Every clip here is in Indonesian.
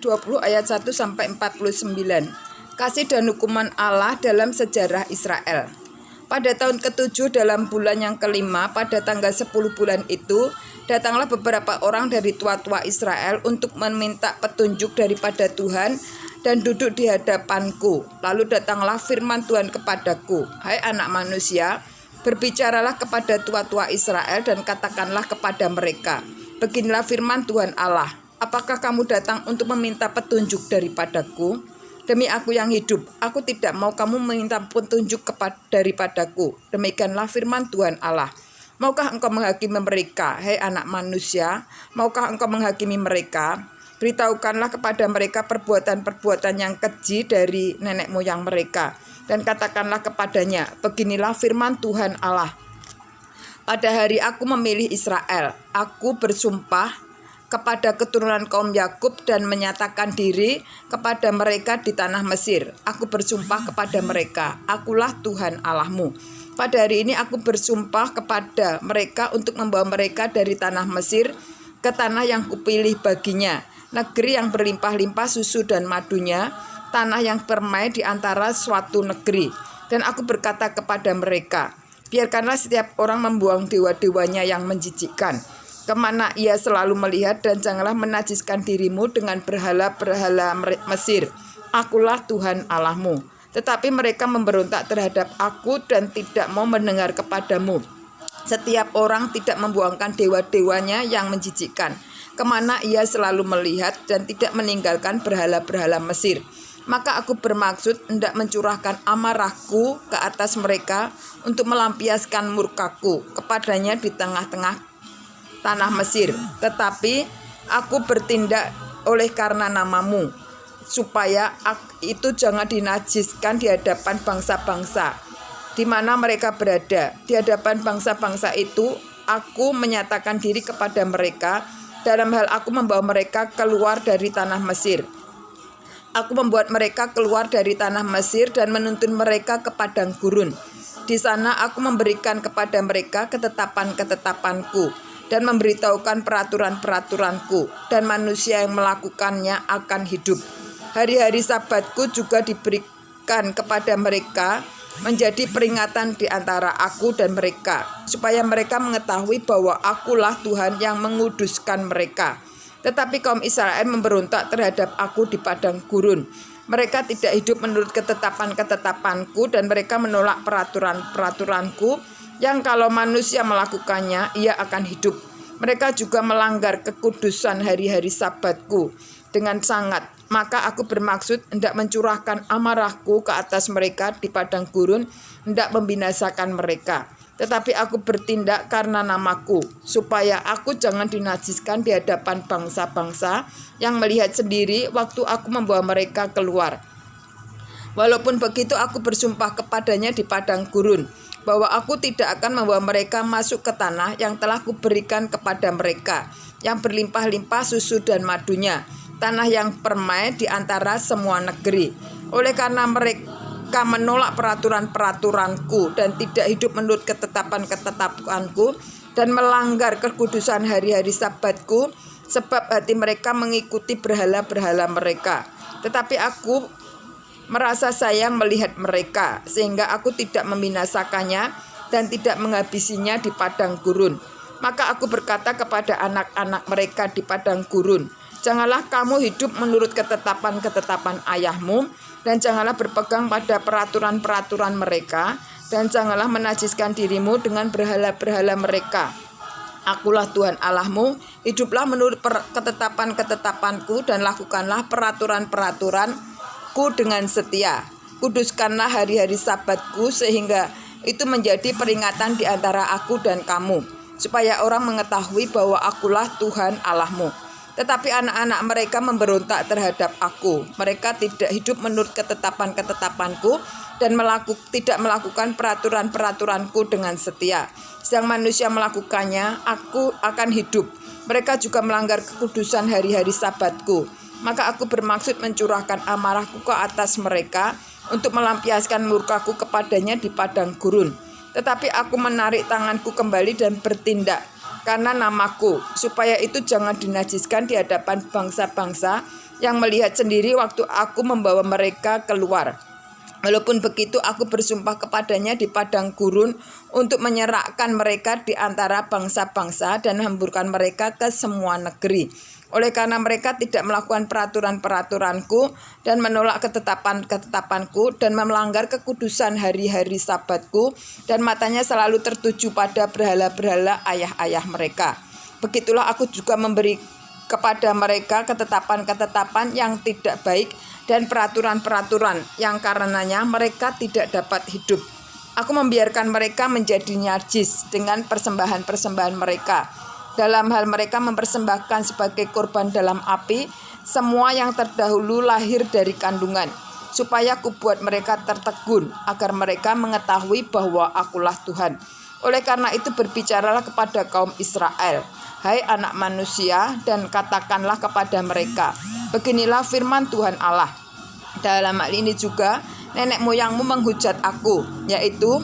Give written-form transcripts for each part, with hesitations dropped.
20 ayat 1-49. Kasih dan hukuman Allah dalam sejarah Israel. Pada tahun ke-7 dalam bulan yang kelima, pada tanggal 10 bulan itu, datanglah beberapa orang dari tua-tua Israel untuk meminta petunjuk daripada Tuhan dan duduk di hadapanku. Lalu datanglah firman Tuhan kepadaku, hai anak manusia, berbicaralah kepada tua-tua Israel dan katakanlah kepada mereka, beginilah firman Tuhan Allah, apakah kamu datang untuk meminta petunjuk daripadaku? Demi aku yang hidup, aku tidak mau kamu meminta petunjuk daripadaku. Demikianlah firman Tuhan Allah. Maukah engkau menghakimi mereka, hai anak manusia? Maukah engkau menghakimi mereka? Beritahukanlah kepada mereka perbuatan-perbuatan yang keji dari nenek moyang mereka. Dan katakanlah kepadanya, beginilah firman Tuhan Allah. Pada hari aku memilih Israel, aku bersumpah kepada keturunan kaum Yakub dan menyatakan diri kepada mereka di tanah Mesir. Aku bersumpah kepada mereka, akulah Tuhan Allahmu. Pada hari ini aku bersumpah kepada mereka untuk membawa mereka dari tanah Mesir ke tanah yang kupilih baginya, negeri yang berlimpah-limpah susu dan madunya, tanah yang permai di antara suatu negeri. Dan aku berkata kepada mereka, biarkanlah setiap orang membuang dewa-dewanya yang menjijikkan, kemana ia selalu melihat, dan janganlah menajiskan dirimu dengan berhala-berhala Mesir. Akulah Tuhan Allahmu. Tetapi mereka memberontak terhadap aku dan tidak mau mendengar kepadamu. Setiap orang tidak membuangkan dewa-dewanya yang menjijikkan, kemana ia selalu melihat, dan tidak meninggalkan berhala-berhala Mesir. Maka aku bermaksud hendak mencurahkan amarahku ke atas mereka untuk melampiaskan murkaku kepadanya di tengah-tengah tanah Mesir, tetapi aku bertindak oleh karena namamu, supaya itu jangan dinajiskan di hadapan bangsa-bangsa di mana mereka berada. Di hadapan bangsa-bangsa itu aku menyatakan diri kepada mereka dalam hal aku membawa mereka keluar dari tanah Mesir. Aku membuat mereka keluar dari tanah Mesir dan menuntun mereka ke padang gurun. Di sana aku memberikan kepada mereka ketetapan-ketetapanku dan memberitahukan peraturan-peraturanku, dan manusia yang melakukannya akan hidup. Hari-hari Sabatku juga diberikan kepada mereka menjadi peringatan di antara aku dan mereka, supaya mereka mengetahui bahwa akulah Tuhan yang menguduskan mereka. Tetapi kaum Israel memberontak terhadap aku di padang gurun. Mereka tidak hidup menurut ketetapan-ketetapanku, dan mereka menolak peraturan-peraturanku, yang kalau manusia melakukannya, ia akan hidup. Mereka juga melanggar kekudusan hari-hari Sabatku dengan sangat. Maka aku bermaksud hendak mencurahkan amarahku ke atas mereka di padang gurun, hendak membinasakan mereka. Tetapi aku bertindak karena namaku, supaya aku jangan dinajiskan di hadapan bangsa-bangsa yang melihat sendiri waktu aku membawa mereka keluar. Walaupun begitu aku bersumpah kepadanya di padang gurun, bahwa aku tidak akan membawa mereka masuk ke tanah yang telah kuberikan kepada mereka, yang berlimpah-limpah susu dan madunya, tanah yang permai di antara semua negeri. Oleh karena mereka menolak peraturan-peraturanku dan tidak hidup menurut ketetapan-ketetapanku dan melanggar kekudusan hari-hari Sabatku, sebab hati mereka mengikuti berhala-berhala mereka. Tetapi aku merasa sayang melihat mereka, sehingga aku tidak membinasakannya dan tidak menghabisinya di padang gurun. Maka aku berkata kepada anak-anak mereka di padang gurun, janganlah kamu hidup menurut ketetapan-ketetapan ayahmu, dan janganlah berpegang pada peraturan-peraturan mereka, dan janganlah menajiskan dirimu dengan berhala-berhala mereka. Akulah Tuhan Allahmu, hiduplah menurut ketetapan-ketetapanku dan lakukanlah peraturan-peraturanku dengan setia. Kuduskanlah hari-hari Sabatku sehingga itu menjadi peringatan di antara aku dan kamu, supaya orang mengetahui bahwa akulah Tuhan Allahmu. Tetapi anak-anak mereka memberontak terhadap aku. Mereka tidak hidup menurut ketetapan-ketetapanku dan tidak melakukan peraturan-peraturanku dengan setia. Sedang manusia melakukannya, aku akan hidup. Mereka juga melanggar kekudusan hari-hari Sabatku. Maka aku bermaksud mencurahkan amarahku ke atas mereka untuk melampiaskan murkaku kepadanya di padang gurun. Tetapi aku menarik tanganku kembali dan bertindak karena namaku, supaya itu jangan dinajiskan di hadapan bangsa-bangsa yang melihat sendiri waktu aku membawa mereka keluar. Walaupun begitu aku bersumpah kepadanya di padang gurun untuk menyerahkan mereka di antara bangsa-bangsa dan hamburkan mereka ke semua negeri. Oleh karena mereka tidak melakukan peraturan-peraturanku dan menolak ketetapan-ketetapanku dan melanggar kekudusan hari-hari sabatku dan matanya selalu tertuju pada berhala-berhala ayah-ayah mereka. Begitulah aku juga memberi kepada mereka ketetapan-ketetapan yang tidak baik dan peraturan-peraturan yang karenanya mereka tidak dapat hidup. Aku membiarkan mereka menjadi najis dengan persembahan-persembahan mereka. Dalam hal mereka mempersembahkan sebagai korban dalam api semua yang terdahulu lahir dari kandungan, supaya kubuat mereka tertegun agar mereka mengetahui bahwa akulah Tuhan. Oleh karena itu berbicaralah kepada kaum Israel, hai anak manusia, dan katakanlah kepada mereka, beginilah firman Tuhan Allah. Dalam hal ini juga nenek moyangmu menghujat aku, yaitu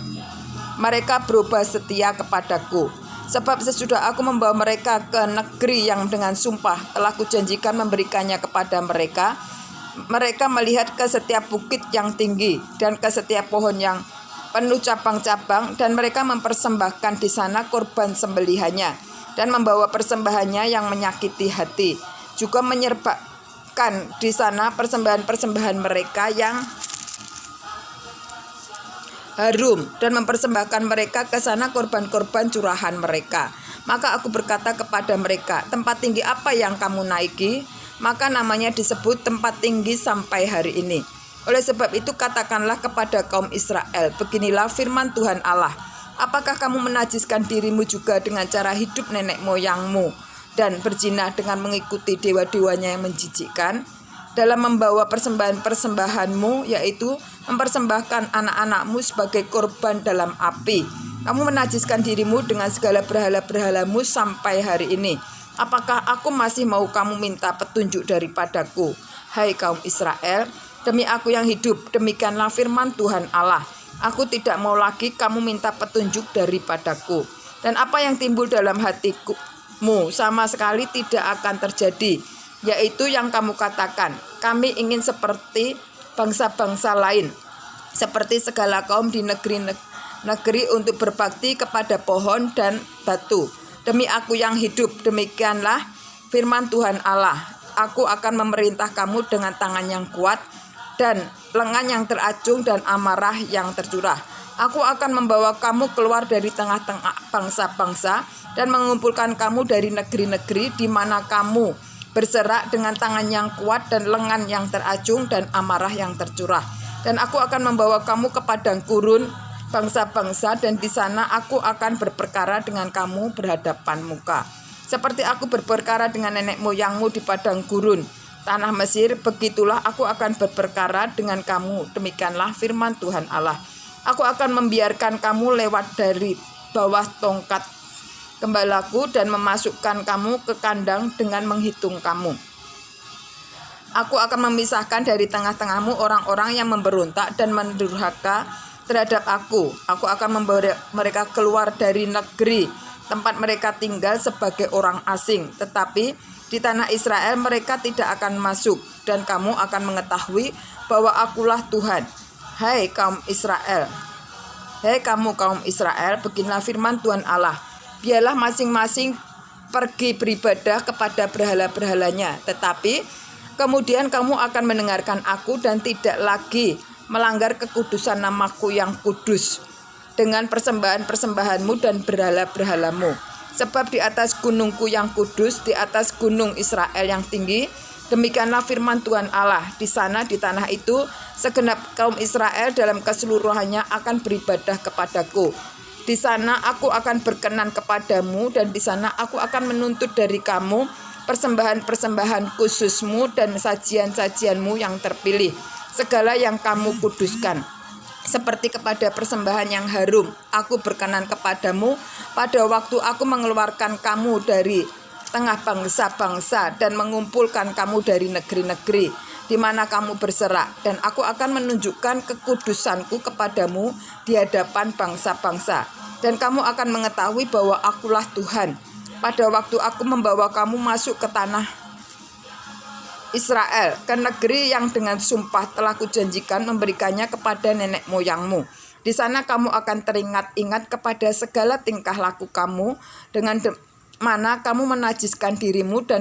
mereka berubah setia kepadaku. Sebab sesudah aku membawa mereka ke negeri yang dengan sumpah telah kujanjikan memberikannya kepada mereka, mereka melihat ke setiap bukit yang tinggi dan ke setiap pohon yang penuh cabang-cabang, dan mereka mempersembahkan di sana korban sembelihannya dan membawa persembahannya yang menyakiti hati. Juga menyerbakan di sana persembahan-persembahan mereka yang harum dan mempersembahkan mereka ke sana korban-korban curahan mereka. Maka aku berkata kepada mereka, tempat tinggi apa yang kamu naiki? Maka namanya disebut tempat tinggi sampai hari ini. Oleh sebab itu katakanlah kepada kaum Israel, beginilah firman Tuhan Allah. Apakah kamu menajiskan dirimu juga dengan cara hidup nenek moyangmu dan berzina dengan mengikuti dewa-dewanya yang menjijikkan? Dalam membawa persembahan-persembahanmu, yaitu mempersembahkan anak-anakmu sebagai korban dalam api, kamu menajiskan dirimu dengan segala berhala-berhalamu sampai hari ini. Apakah aku masih mau kamu minta petunjuk daripadaku, hai kaum Israel? Demi aku yang hidup, demikianlah firman Tuhan Allah, aku tidak mau lagi kamu minta petunjuk daripadaku. Dan apa yang timbul dalam hatimu sama sekali tidak akan terjadi, yaitu yang kamu katakan, kami ingin seperti bangsa-bangsa lain, seperti segala kaum di negeri untuk berbakti kepada pohon dan batu. Demi aku yang hidup, demikianlah firman Tuhan Allah, aku akan memerintah kamu dengan tangan yang kuat dan lengan yang teracung dan amarah yang tercurah. Aku akan membawa kamu keluar dari tengah-tengah bangsa-bangsa dan mengumpulkan kamu dari negeri-negeri di mana kamu berserak dengan tangan yang kuat dan lengan yang teracung dan amarah yang tercurah. Dan aku akan membawa kamu ke padang gurun bangsa-bangsa, dan di sana aku akan berperkara dengan kamu berhadapan muka. Seperti aku berperkara dengan nenek moyangmu di padang gurun tanah Mesir, begitulah aku akan berperkara dengan kamu. Demikianlah firman Tuhan Allah. Aku akan membiarkan kamu lewat dari bawah tongkat gembalaku dan memasukkan kamu ke kandang dengan menghitung kamu. Aku akan memisahkan dari tengah-tengahmu orang-orang yang memberontak dan mendurhaka terhadap aku. Aku akan membawa mereka keluar dari negeri tempat mereka tinggal sebagai orang asing. Tetapi di tanah Israel mereka tidak akan masuk, dan kamu akan mengetahui bahwa akulah Tuhan. Hai kaum Israel, hai kamu kaum Israel, beginilah firman Tuhan Allah. Biarlah masing-masing pergi beribadah kepada berhala-berhalanya, tetapi kemudian kamu akan mendengarkan aku dan tidak lagi melanggar kekudusan namaku yang kudus dengan persembahan-persembahanmu dan berhala-berhalamu. Sebab di atas gunungku yang kudus, di atas gunung Israel yang tinggi, demikianlah firman Tuhan Allah, di sana di tanah itu segenap kaum Israel dalam keseluruhannya akan beribadah kepadaku. Di sana aku akan berkenan kepadamu, dan di sana aku akan menuntut dari kamu persembahan-persembahan khususmu dan sajian-sajianmu yang terpilih, segala yang kamu kuduskan. Seperti kepada persembahan yang harum, aku berkenan kepadamu pada waktu aku mengeluarkan kamu dari tengah bangsa-bangsa dan mengumpulkan kamu dari negeri-negeri di mana kamu berserak, dan aku akan menunjukkan kekudusanku kepadamu di hadapan bangsa-bangsa, dan kamu akan mengetahui bahwa akulah Tuhan pada waktu aku membawa kamu masuk ke tanah Israel, ke negeri yang dengan sumpah telah kujanjikan memberikannya kepada nenek moyangmu. Di sana kamu akan teringat-ingat kepada segala tingkah laku kamu, dengan mana kamu menajiskan dirimu dan